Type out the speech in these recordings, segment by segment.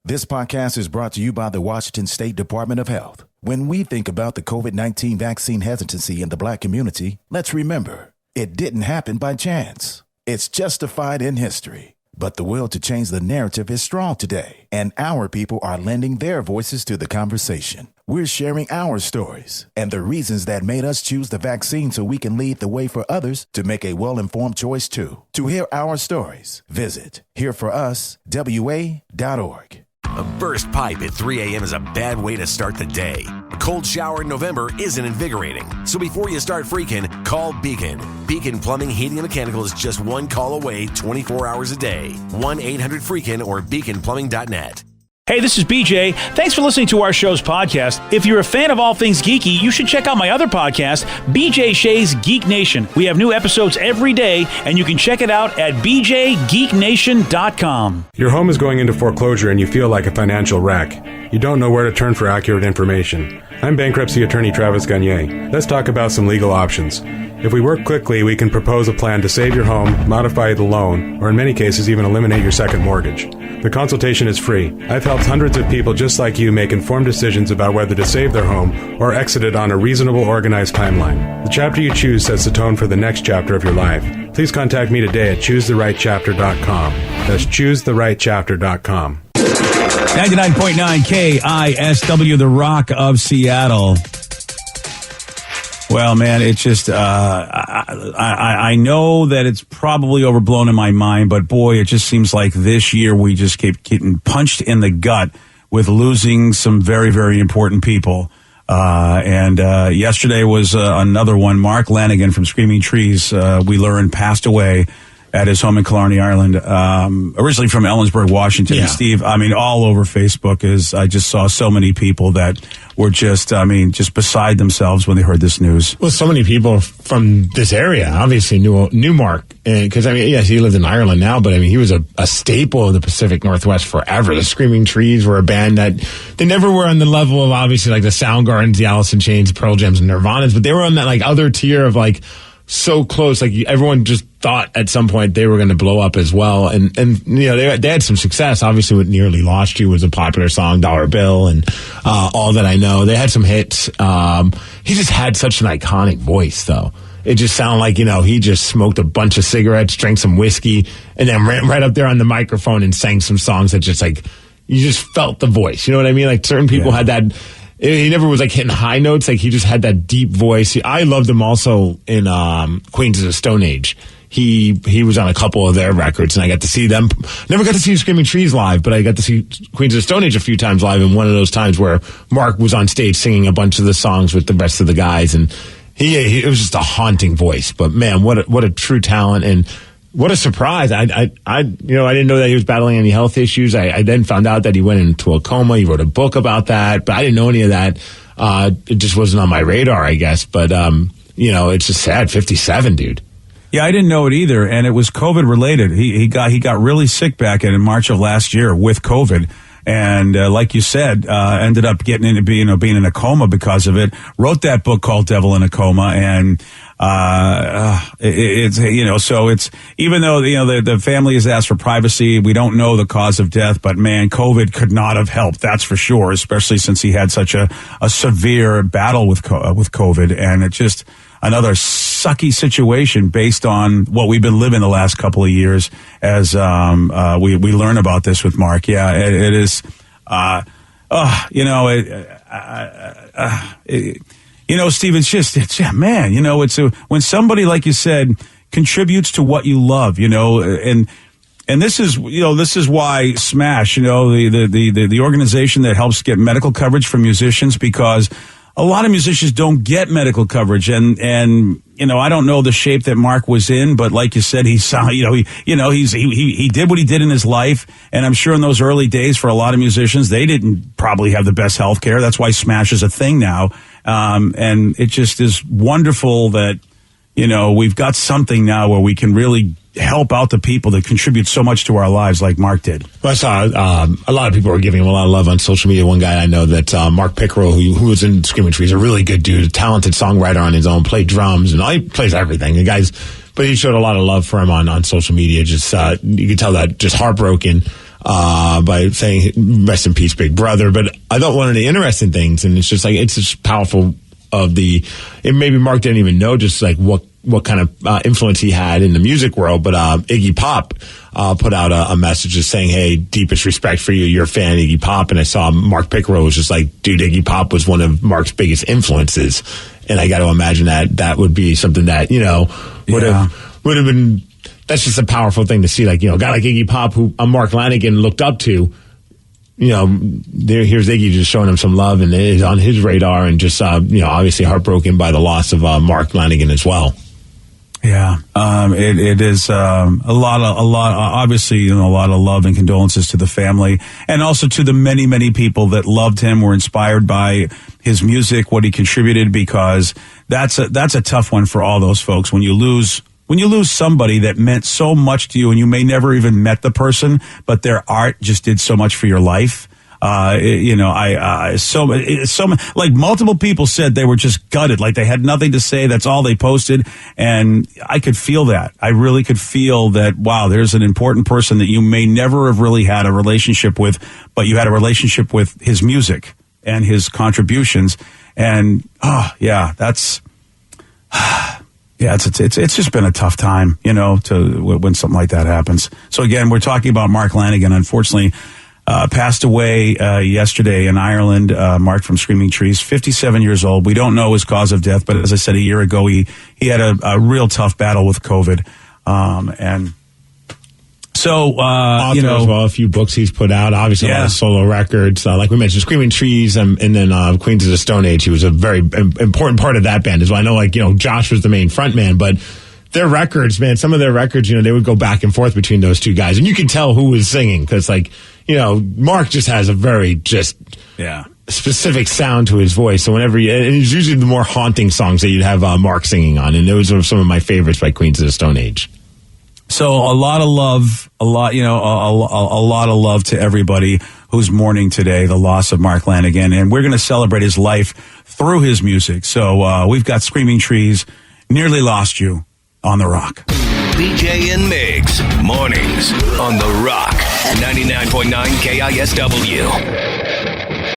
This podcast is brought to you by the Washington State Department of Health. When we think about the COVID-19 vaccine hesitancy in the Black community, let's remember, it didn't happen by chance. It's justified in history. But the will to change the narrative is strong today, and our people are lending their voices to the conversation. We're sharing our stories and the reasons that made us choose the vaccine so we can lead the way for others to make a well-informed choice too. To hear our stories, visit hereforuswa.org. A burst pipe at 3 a.m. is a bad way to start the day. A cold shower in November isn't invigorating. So before you start freaking, call Beacon. Beacon Plumbing, Heating, and Mechanical is just one call away 24 hours a day. 1-800-FREAKIN or beaconplumbing.net. Hey, this is BJ. Thanks for listening to our show's podcast. If you're a fan of all things geeky, you should check out my other podcast, BJ Shea's Geek Nation. We have new episodes every day, and you can check it out at bjgeeknation.com. Your home is going into foreclosure and you feel like a financial wreck. You don't know where to turn for accurate information. I'm bankruptcy attorney Travis Gagne. Let's talk about some legal options. If we work quickly, we can propose a plan to save your home, modify the loan, or in many cases even eliminate your second mortgage. The consultation is free. I've helped hundreds of people just like you make informed decisions about whether to save their home or exit it on a reasonable, organized timeline. The chapter you choose sets the tone for the next chapter of your life. Please contact me today at choosetherightchapter.com. That's choosetherightchapter.com. 99.9 KISW, the Rock of Seattle. Well, man, it's just, I know that it's probably overblown in my mind, but boy, it just seems like this year we just keep getting punched in the gut with losing some very, very important people. And yesterday was another one. Mark Lanigan from Screaming Trees, we learned, passed away at his home in Killarney, Ireland, originally from Ellensburg, Washington. Yeah. And Steve, I mean, all over Facebook I just saw so many people that were just beside themselves when they heard this news. Well, so many people from this area obviously knew Mark. Because, I mean, yes, he lived in Ireland now, but, I mean, he was a staple of the Pacific Northwest forever. The Screaming Trees were a band that they never were on the level of, obviously, like the Soundgardens, the Alice in Chains, Pearl Jams, and Nirvanas, but they were on that, like, other tier of, like, so close. Like, everyone just thought at some point they were going to blow up as well. And you know, they had some success. Obviously, with Nearly Lost You was a popular song, Dollar Bill, and All That I Know. They had some hits. He just had such an iconic voice, though. It just sounded like, you know, he just smoked a bunch of cigarettes, drank some whiskey, and then ran right up there on the microphone and sang some songs that just, like, you just felt the voice. You know what I mean? Like, certain people had that. He never was, like, hitting high notes. Like, he just had that deep voice. I loved him also in Queens of the Stone Age. He was on a couple of their records, and I got to see them. Never got to see Screaming Trees live, but I got to see Queens of the Stone Age a few times live, and one of those times where Mark was on stage singing a bunch of the songs with the rest of the guys, and it was just a haunting voice. But, man, what a true talent, and what a surprise. I didn't know that he was battling any health issues. I then found out that he went into a coma. He wrote a book about that, but I didn't know any of that. It just wasn't on my radar, I guess. But, it's just sad. 57, dude. Yeah, I didn't know it either, and it was COVID related. He got really sick back in March of last year with COVID, and like you said, ended up getting into being in a coma because of it. Wrote that book called Devil in a Coma, and it's even though the family has asked for privacy, we don't know the cause of death, but man, COVID could not have helped. That's for sure, especially since he had such a severe battle with COVID, and it's just another sucky situation based on what we've been living the last couple of years as we learn about this with Mark. Yeah, it is. Steve, it's when somebody, like you said, contributes to what you love, and this is why Smash, the organization that helps get medical coverage for musicians, because a lot of musicians don't get medical coverage, and I don't know the shape that Mark was in, but like you said, he did what he did in his life, and I'm sure in those early days for a lot of musicians, they didn't probably have the best health care. That's why Smash is a thing now, and it just is wonderful that we've got something now where we can really help out the people that contribute so much to our lives like Mark did. Well, I saw a lot of people were giving him a lot of love on social media. One guy I know that Mark Pickrell, who was in Screaming Trees, a really good dude, a talented songwriter on his own, played drums, and he plays everything. But he showed a lot of love for him on social media. Just you could tell that just heartbroken. by saying rest in peace, Big Brother. But I thought one of the interesting things, and it's just powerful and maybe Mark didn't even know just like what kind of influence he had in the music world, but Iggy Pop put out a message just saying, hey, deepest respect for you, you're a fan of Iggy Pop. And I saw Mark Pickero was just like, dude, Iggy Pop was one of Mark's biggest influences. And I got to imagine that would be something that, would have been, that's just a powerful thing to see. Like, a guy like Iggy Pop, who Mark Lanigan looked up to, here's Iggy just showing him some love, and it is on his radar, and just, obviously heartbroken by the loss of Mark Lanigan as well. Yeah, it is obviously, a lot of love and condolences to the family, and also to the many, many people that loved him, were inspired by his music, what he contributed, because that's a tough one for all those folks when you lose somebody that meant so much to you, and you may never even met the person, but their art just did so much for your life. Like multiple people said they were just gutted, like they had nothing to say. That's all they posted. And I could feel that. I really could feel that, wow, there's an important person that you may never have really had a relationship with, but you had a relationship with his music and his contributions. And, that's, yeah, it's just been a tough time, when something like that happens. So again, we're talking about Mark Lanigan, unfortunately, passed away yesterday in Ireland. Mark from Screaming Trees, 57 years old. We don't know his cause of death, but as I said, a year ago, he had a real tough battle with COVID. And so, author as well, a few books he's put out, obviously a lot of solo records, like we mentioned, Screaming Trees, and then Queens of the Stone Age. He was a very important part of that band as well. I know, Josh was the main front man, but their records, man, some of their records, they would go back and forth between those two guys, and you can tell who was singing, because Mark just has a very specific sound to his voice. So and it's usually the more haunting songs that you'd have Mark singing on, and those are some of my favorites by Queens of the Stone Age. So a lot of love, a lot of love to everybody who's mourning today the loss of Mark Lanigan, and we're going to celebrate his life through his music. So we've got Screaming Trees, Nearly Lost You on The Rock. BJ and Migs, mornings on The Rock, 99.9 KISW.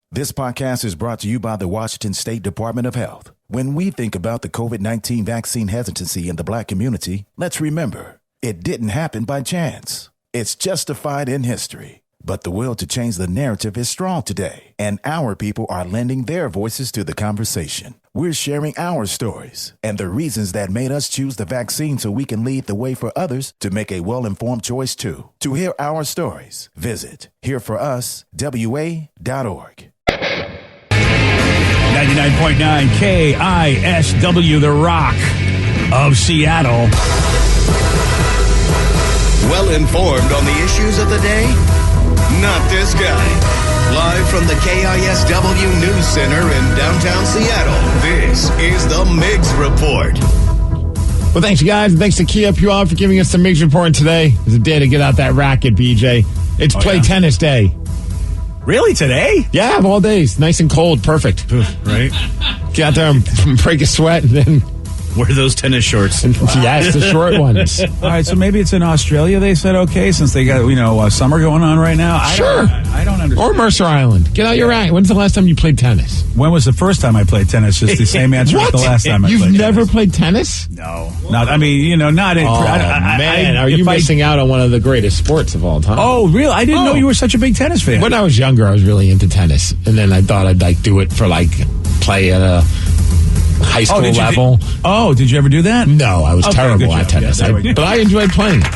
This podcast is brought to you by the Washington State Department of Health. When we think about the COVID-19 vaccine hesitancy in the Black community, let's remember, it didn't happen by chance. It's justified in history. But the will to change the narrative is strong today, and our people are lending their voices to the conversation. We're sharing our stories and the reasons that made us choose the vaccine so we can lead the way for others to make a well-informed choice too. To hear our stories, visit hereforuswa.org. 99.9 KISW, The Rock of Seattle. Well informed on the issues of the day? Not this guy. Live from the KISW News Center in downtown Seattle, this is the Migs Report. Well, thanks, you guys, and thanks to Kia Pure for giving us the Migs Report today. It's a day to get out that racket, BJ. It's play tennis day. Really, today? Yeah, of all days. Nice and cold. Perfect. Right? Get out there and break a sweat, and then wear those tennis shorts. Yes, the short ones. All right, so maybe it's in Australia they said okay, since they got, summer going on right now. I don't understand. Or Mercer Island. Get out your racket. When's the last time you played tennis? When was the first time I played tennis? Just the same answer as the last time I played tennis. You've never played tennis? No. Not in... man, are you missing out on one of the greatest sports of all time? Oh, really? I didn't know you were such a big tennis fan. When I was younger, I was really into tennis. And then I thought I'd do it for play at a high school level. Did you ever do that? No, I was terrible at tennis. But I enjoyed playing it.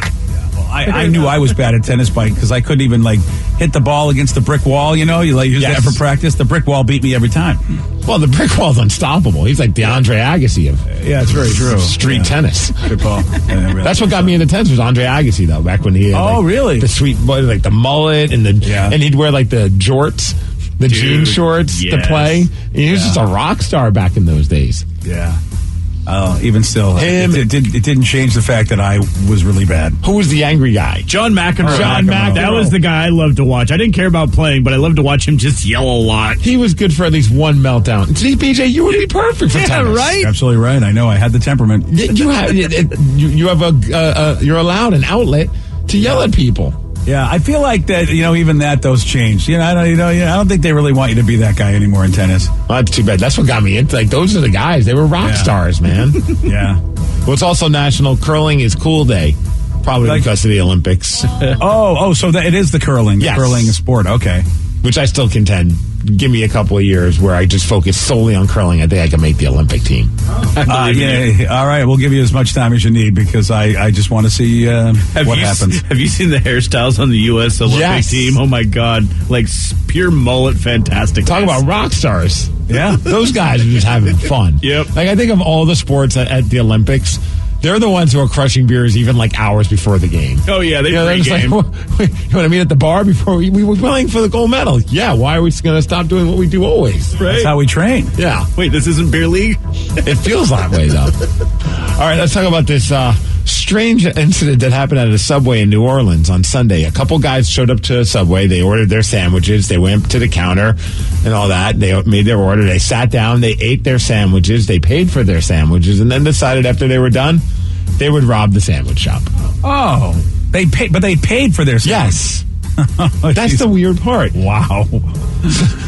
I knew I was bad at tennis because I couldn't even hit the ball against the brick wall. You use that for practice. The brick wall beat me every time. Well, the brick wall's unstoppable. He's like DeAndre Agassi of it's very true. Street tennis. Good ball. That's what got me into tennis was Andre Agassi though. Back when he had, really? The sweet boy, the mullet and and he'd wear the jorts. The jean shorts to play. He was just a rock star back in those days. Yeah. Even still, it didn't change the fact that I was really bad. Who was the angry guy? John McEnroe. That was the guy I loved to watch. I didn't care about playing, but I loved to watch him just yell a lot. He was good for at least one meltdown. See, BJ, you would be perfect for tennis. Right? Absolutely right. I know. I had the temperament. You're allowed an outlet to yell at people. Yeah, I feel like that. Even those changed. I don't think they really want you to be that guy anymore in tennis. Well, that's too bad. That's what got me into. Like, those are the guys. They were rock stars, man. Yeah. Well, it's also National Curling is Cool Day, probably because of the Olympics. So it is the curling. Yes. The curling sport. Okay. Which I still contend. Give me a couple of years where I just focus solely on curling. I think I can make the Olympic team. Yeah. All right. We'll give you as much time as you need because I just want to see what happens. Have you seen the hairstyles on the U.S. Olympic team? Oh, my God. Like, pure mullet, fantastic. Talk about rock stars. Yeah. Those guys are just having fun. Yep. Like, I think of all the sports at the Olympics, they're the ones who are crushing beers even like hours before the game. Oh, yeah, they they're just like, you want to meet at the bar before we were playing for the gold medal? Yeah, why are we going to stop doing what we do always? Right. That's how we train. Yeah. Wait, this isn't beer league? It feels that way, though. All right, let's talk about this strange incident that happened at a Subway in New Orleans on Sunday. A couple guys showed up to a Subway. They ordered their sandwiches. They went to the counter and all that. They made their order. They sat down. They ate their sandwiches. They paid for their sandwiches and then decided after they were done, they would rob the sandwich shop. Oh, they paid for their sandwich. Yes. That's the weird part. Wow.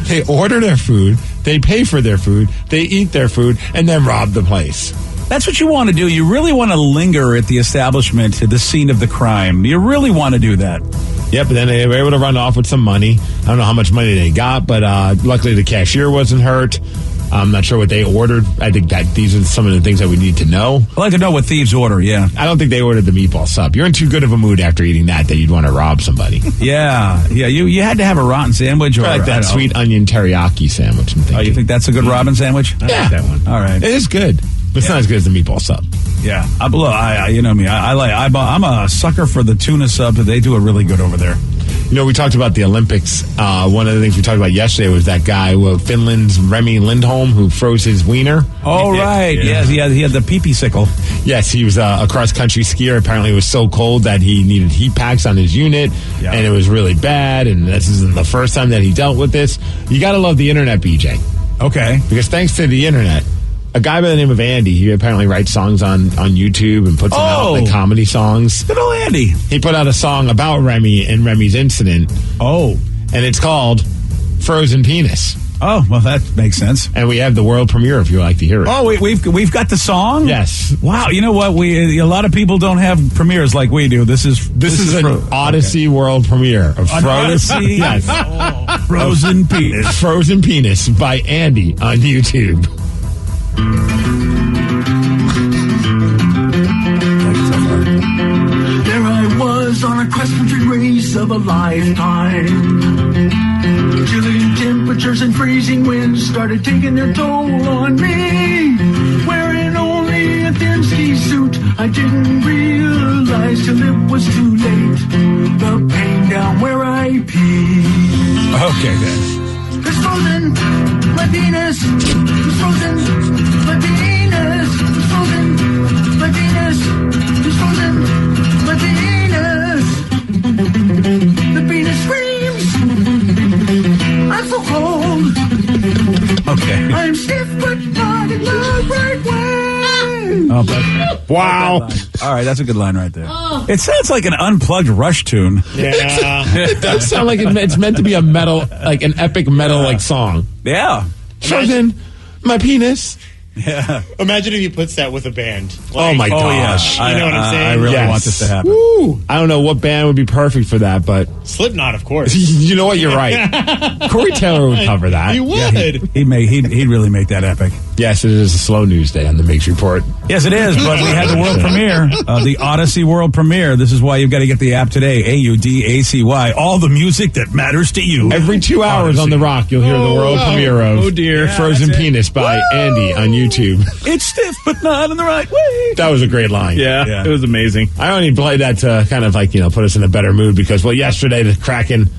They order their food, they pay for their food, they eat their food, and then rob the place. That's what you want to do. You really want to linger at the establishment, at the scene of the crime. You really want to do that. Yep, but then they were able to run off with some money. I don't know how much money they got, but luckily the cashier wasn't hurt. I'm not sure what they ordered. I think that these are some of the things that we need to know. I'd like to know what thieves order, yeah. I don't think they ordered the meatball sub. You're in too good of a mood after eating that you'd want to rob somebody. Yeah. You had to have a rotten sandwich or like that sweet onion teriyaki sandwich. Oh, you think that's a good Robin sandwich? Yeah. I like that one. All right. It is good, but it's not as good as the meatball sub. Yeah. You know me. I'm a sucker for the tuna sub. They do it really good over there. We talked about the Olympics. One of the things we talked about yesterday was that guy, Finland's Remy Lindholm, who froze his wiener. Oh, right. Yeah. Yes, he had the pee-pee sickle. Yes, he was a cross-country skier. Apparently, it was so cold that he needed heat packs on his unit, and it was really bad, and this isn't the first time that he dealt with this. You got to love the internet, BJ. Okay. Because thanks to the internet, a guy by the name of Andy, he apparently writes songs on YouTube and puts them out, like comedy songs. Good old Andy. He put out a song about Remy and Remy's incident. Oh. And it's called Frozen Penis. Oh, well, that makes sense. And we have the world premiere if you would like to hear it. Oh, we've got the song? Yes. Wow, you know what? A lot of people don't have premieres like we do. This is an Odyssey world premiere of Odyssey? Yes. Frozen Penis. Frozen Penis by Andy on YouTube. There I was on a cross-country race of a lifetime. Chilling temperatures and freezing winds started taking their toll on me. Wearing only a thin ski suit, I didn't realize till it was too late. The pain down where I peed. Okay, then. It's frozen, my penis. It's frozen, my penis. It's frozen, my penis. It's frozen, my penis. The penis screams. I'm so cold. Okay. I'm stiff, but not in the right way. Oh, but, wow. All right, that's a good line right there. Oh. It sounds like an unplugged Rush tune. Yeah. It does sound like it's meant to be a metal, like an epic metal like song. Yeah. Frozen, my penis. Yeah. Imagine if he puts that with a band. Oh my gosh. You know what I'm saying? I really want this to happen. Woo. I don't know what band would be perfect for that, but Slipknot, of course. You know what? You're right. Corey Taylor would cover that. He would. Yeah, he'd really make that epic. Yes, it is a slow news day on the Migs Report. Yes, it is, but we had the world premiere, the Odyssey world premiere. This is why you've got to get the app today, AUDACY. All the music that matters to you. Every 2 hours Odyssey. on The Rock, you'll hear the world premiere of Frozen Penis by Andy on YouTube. It's stiff, but not in the right way. That was a great line. Yeah, it was amazing. I only played that to kind of like, put us in a better mood because, yesterday the Kraken,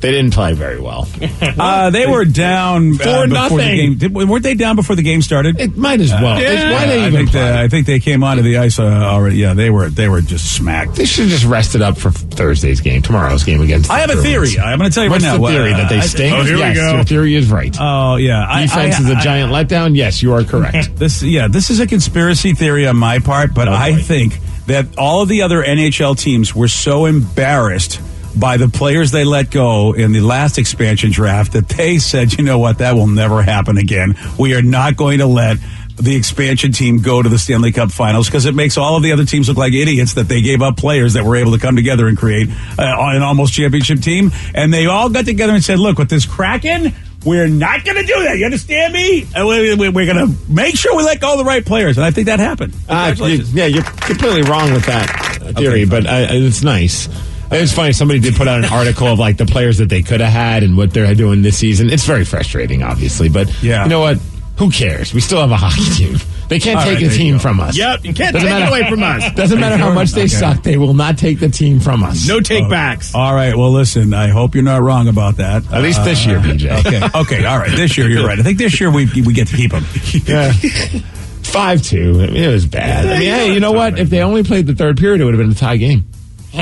they didn't play very well. They were down for nothing. The game. Weren't they down before the game started? It might as well. Yeah. Why they even play? I think they came onto the ice already. Yeah, they were just smacked. They should have just rested up for Thursday's game, tomorrow's game against. I have a theory. I'm going to tell you What's right now. What's the theory that they stink? Here we go. Your theory is right. Oh yeah, Defense is a giant letdown. Yes, you are correct. This is a conspiracy theory on my part, but I think that all of the other NHL teams were so embarrassed by the players they let go in the last expansion draft that they said, you know what, that will never happen again. We are not going to let the expansion team go to the Stanley Cup Finals because it makes all of the other teams look like idiots that they gave up players that were able to come together and create an almost championship team. And they all got together and said, look, with this Kraken, we're not going to do that. You understand me? We're going to make sure we let go of the right players. And I think that happened. You're completely wrong with that theory, but it's nice. It's funny. Somebody did put out an article of like the players that they could have had and what they're doing this season. It's very frustrating, obviously, but you know what? Who cares? We still have a hockey team. They can't take a team from us. Yep, you can't take it away from us. Doesn't matter how much they suck. They will not take the team from us. No take backs. All right. Well, listen, I hope you're not wrong about that. At least this year, BJ. Okay. All right. This year, you're right. I think this year we get to keep them. Yeah. 5-2. I mean, it was bad. I mean, hey, you know what? If they only played the third period, it would have been a tie game.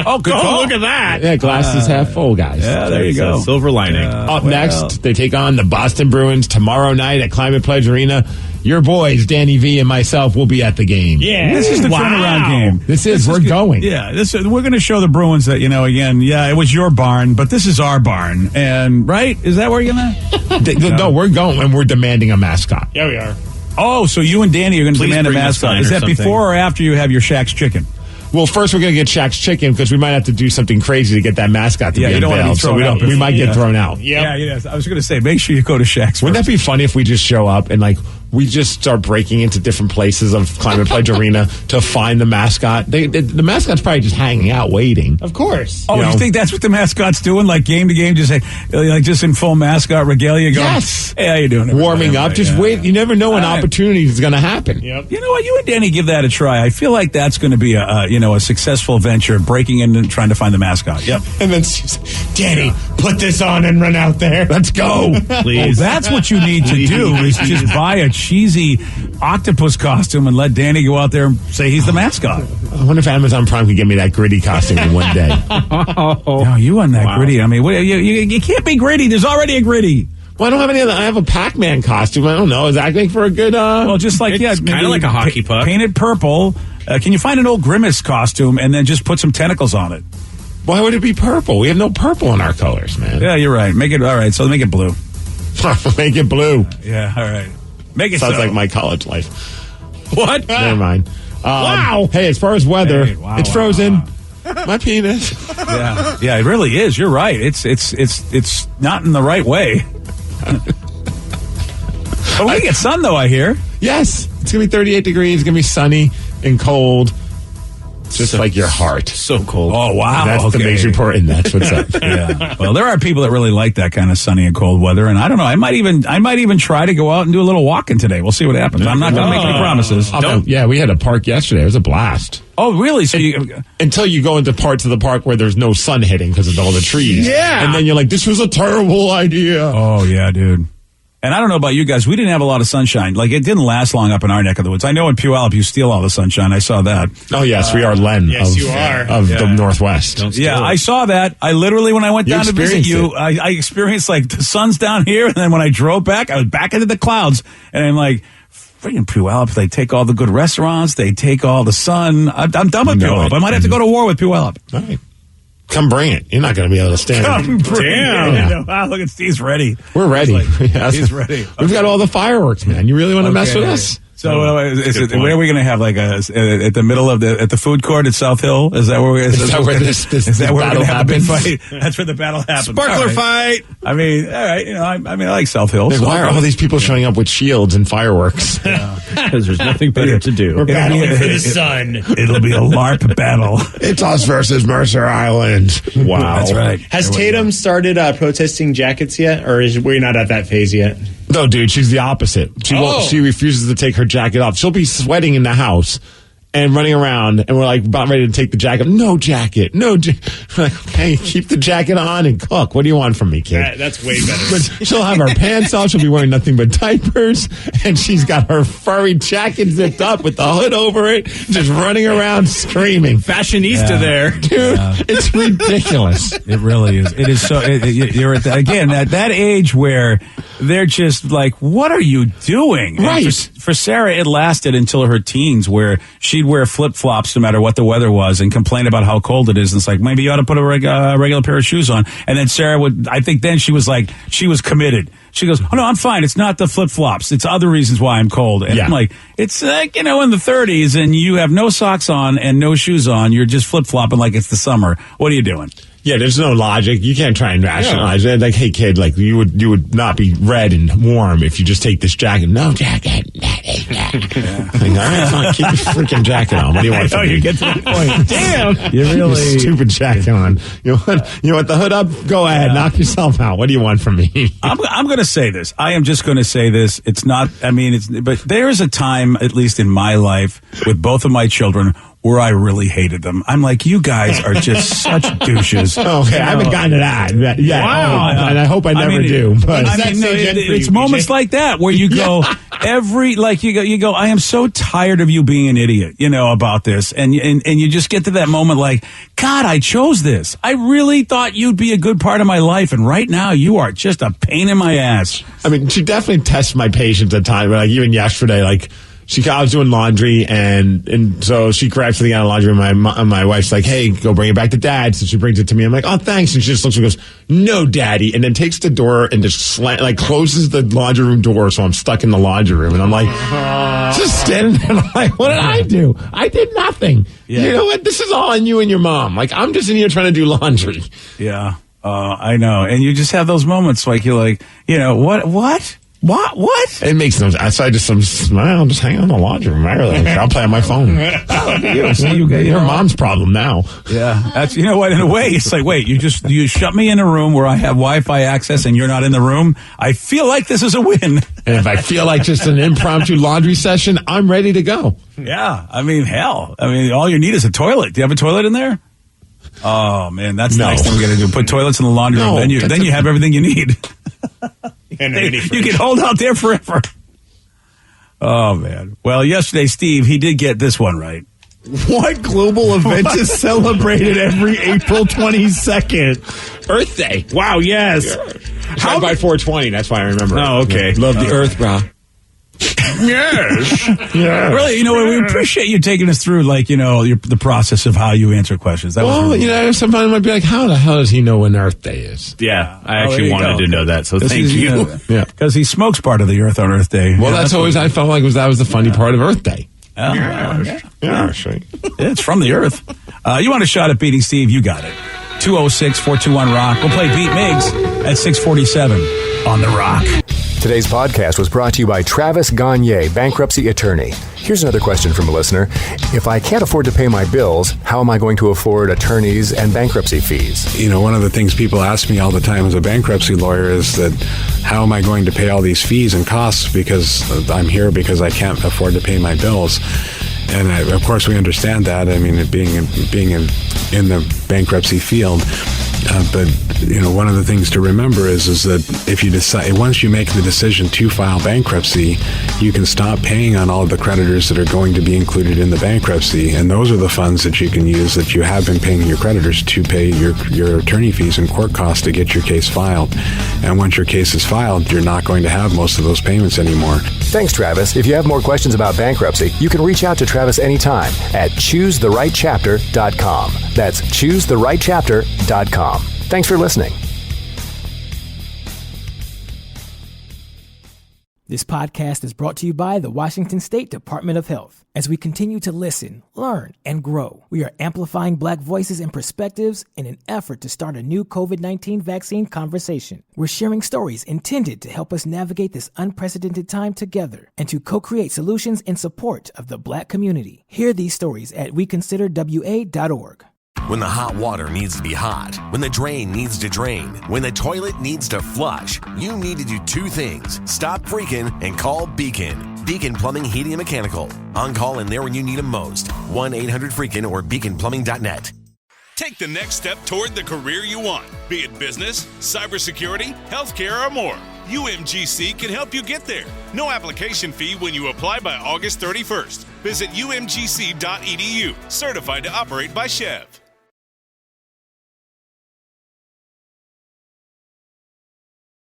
Oh, good call. Look at that. Yeah, glass is half full, guys. Yeah, there you go. Silver lining. Up next, they take on the Boston Bruins tomorrow night at Climate Pledge Arena. Your boys, Danny V and myself, will be at the game. Yeah. This is the turnaround game. We're going. Yeah, we're going to show the Bruins that, again, it was your barn, but this is our barn. And, right? Is that where you're going to? No, we're going, and we're demanding a mascot. Yeah, we are. Oh, so you and Danny are going to demand a mascot. Is that before or after you have your Shaq's Chicken? Well, first we're going to get Shaq's Chicken because we might have to do something crazy to get that mascot to be unveiled. So we might get thrown out. Yeah. I was going to say, make sure you go to Shaq's. Wouldn't that be funny if we just show up and we just start breaking into different places of Climate Pledge Arena to find the mascot? The mascot's probably just hanging out waiting. Of course. Oh, you think that's what the mascot's doing? Like game to game, just just in full mascot regalia going, yes. Hey, how you doing? Warming up. Just wait. You never know when opportunity is going to happen. Yep. You know what? You and Danny give that a try. I feel like that's going to be a successful venture, breaking in and trying to find the mascot. Yep. And then Danny, put this on and run out there. Let's go. Please. Well, that's what you need to do is just buy a cheesy octopus costume and let Danny go out there and say he's the mascot. I wonder if Amazon Prime could get me that gritty costume in one day. No, you on that gritty. I mean, you can't be gritty. There's already a gritty. Well, I don't have any other. I have a Pac-Man costume. I don't know. Is that make for a good? Well, just like it's kind of like a hockey puck. Paint it purple. Can you find an old Grimace costume and then just put some tentacles on it? Why would it be purple? We have no purple in our colors, man. Yeah, you're right. Make it all right. So make it blue. Make it blue. Yeah, all right. Make it sounds like my college life. What? Never mind. Wow. Hey, as far as weather, it's frozen. My penis. Yeah, it really is. You're right. It's not in the right way. But we get sun though, I hear. Yes, it's gonna be 38 degrees. It's gonna be sunny and cold. Just like your heart. So cold. Oh, wow. That's the Migs Report, and that's what's up. Yeah. Well, there are people that really like that kind of sunny and cold weather, and I don't know. I might even try to go out and do a little walking today. We'll see what happens. I'm not going to make any promises. Yeah, we had a park yesterday. It was a blast. Oh, really? So until you go into parts of the park where there's no sun hitting because of all the trees. Yeah. And then you're like, this was a terrible idea. Oh, yeah, dude. And I don't know about you guys. We didn't have a lot of sunshine. Like, it didn't last long up in our neck of the woods. I know in Puyallup, you steal all the sunshine. I saw that. Oh, yes. We are Len of the Northwest. Yeah, I saw that. I literally, when I went down to visit you, I experienced, like, the sun's down here. And then when I drove back, I was back into the clouds. And I'm like, freaking Puyallup. They take all the good restaurants. They take all the sun. I'm done with Puyallup. I might have to go to war with Puyallup. All right. Come bring it. You're not going to be able to stand it. Damn. Yeah. Wow, look at Steve's ready. We're ready. He's ready. We've got all the fireworks, man. You really want to mess with us? So where are we going to have, like, at the middle of at the food court at South Hill? Is that where we're going to have the big fight? That's where the battle happens. Sparkler fight. I mean, all right. I like South Hill. Why are all these people showing up with shields and fireworks? Because there's nothing better to do. We're battling for the sun. It'll be a LARP battle. It's us versus Mercer Island. Wow. That's right. Has Tatum started protesting jackets yet, or is we not at that phase yet? No, dude, she's the opposite. She refuses to take her jacket off. She'll be sweating in the house and running around, and we're like about ready to take the jacket. No jacket. We're like, okay, keep the jacket on and cook. What do you want from me, kid? That's way better. But she'll have her pants off. She'll be wearing nothing but diapers, and she's got her furry jacket zipped up with the hood over it, just running around screaming. Fashionista there. Dude, it's ridiculous. It really is. It is so. You're at that age where they're just like, what are you doing? Right. For Sarah, it lasted until her teens, where she'd she'd wear flip-flops no matter what the weather was and complain about how cold it is. And it's like, maybe you ought to put a regular pair of shoes on. And then Sarah I think then she was like, she was committed. She goes, oh, no, I'm fine. It's not the flip-flops. It's other reasons why I'm cold. And I'm like, it's like, in the 30s and you have no socks on and no shoes on. You're just flip-flopping like it's the summer. What are you doing? Yeah, there's no logic. You can't try and rationalize it. Like, hey, kid, like you would not be red and warm if you just take this jacket. No jacket. Like, all right, fine, keep your freaking jacket on. What do you want? You get to that point. Damn, you really your stupid jacket on. You want the hood up? Go ahead, knock yourself out. What do you want from me? I'm going to say this. I am just going to say this. It's not. I mean, but there is a time, at least in my life, with both of my children, where I really hated them. I'm like, you guys are just such douches. Okay, I haven't gotten to that yet. Wow. And I hope I never do. But it's moments like that where you go, you go, I am so tired of you being an idiot, about this. And you just get to that moment like, God, I chose this. I really thought you'd be a good part of my life. And right now you are just a pain in my ass. I mean, she definitely tests my patience at times. Like even yesterday, like, I was doing laundry, and so she grabs something out of laundry, and my wife's like, hey, go bring it back to Dad. So she brings it to me. I'm like, oh, thanks. And she just looks and goes, no, Daddy. And then takes the door and just closes the laundry room door, so I'm stuck in the laundry room. And I'm like, just standing there like, what did I do? I did nothing. Yeah. You know what? This is all on you and your mom. Like, I'm just in here trying to do laundry. Yeah, I know. And you just have those moments like you're like, what? What? It makes no sense. I just smile, just hang on the laundry room. I'll play on my phone. Your mom's problem now. Yeah, that's what. In a way, it's like, wait, you shut me in a room where I have Wi-Fi access and you're not in the room. I feel like this is a win. And if I feel like just an impromptu laundry session, I'm ready to go. Yeah, I mean, hell, all you need is a toilet. Do you have a toilet in there? Oh man, that's the next thing we got to do. Put toilets in the laundry room. Then you have everything you need. You can hold out there forever. Oh, man. Well, yesterday, Steve, he did get this one right. What global event is celebrated every April 22nd? Earth Day. Wow, yes. How by 420, that's why I remember. Oh, okay. Love the Earth, bro. Yes. Yeah. Really, we appreciate you taking us through, the process of how you answer questions. Sometimes I might be like, how the hell does he know when Earth Day is? Yeah, I actually wanted to know that, so thank you. Yeah, because he smokes part of the Earth on Earth Day. Well, that's always, I felt like that was the funny part of Earth Day. Yeah. Sure. It's from the Earth. You want a shot at beating Steve? You got it. 206-421-ROCK. We'll play Beat Migs at 647 on The Rock. Today's podcast was brought to you by Travis Gagne, bankruptcy attorney. Here's another question from a listener. If I can't afford to pay my bills, how am I going to afford attorneys and bankruptcy fees? One of the things people ask me all the time as a bankruptcy lawyer is that how am I going to pay all these fees and costs because I'm here because I can't afford to pay my bills. And of course, we understand that. I mean, being in the bankruptcy field. But one of the things to remember is that if you decide, once you make the decision to file bankruptcy, you can stop paying on all of the creditors that are going to be included in the bankruptcy, and those are the funds that you can use that you have been paying your creditors to pay your attorney fees and court costs to get your case filed. And once your case is filed, you're not going to have most of those payments anymore. Thanks, Travis. If you have more questions about bankruptcy, you can reach out to Travis anytime at ChooseTheRightChapter.com. That's ChooseTheRightChapter.com. Thanks for listening. This podcast is brought to you by the Washington State Department of Health. As we continue to listen, learn, and grow, we are amplifying Black voices and perspectives in an effort to start a new COVID-19 vaccine conversation. We're sharing stories intended to help us navigate this unprecedented time together and to co-create solutions in support of the Black community. Hear these stories at weconsiderwa.org. When the hot water needs to be hot, when the drain needs to drain, when the toilet needs to flush, you need to do two things. Stop freaking and call Beacon. Beacon Plumbing, Heating, and Mechanical. On call and there when you need them most. 1-800-FREAKIN or beaconplumbing.net. Take the next step toward the career you want, be it business, cybersecurity, healthcare, or more. UMGC can help you get there. No application fee when you apply by August 31st. Visit umgc.edu, certified to operate by Chev.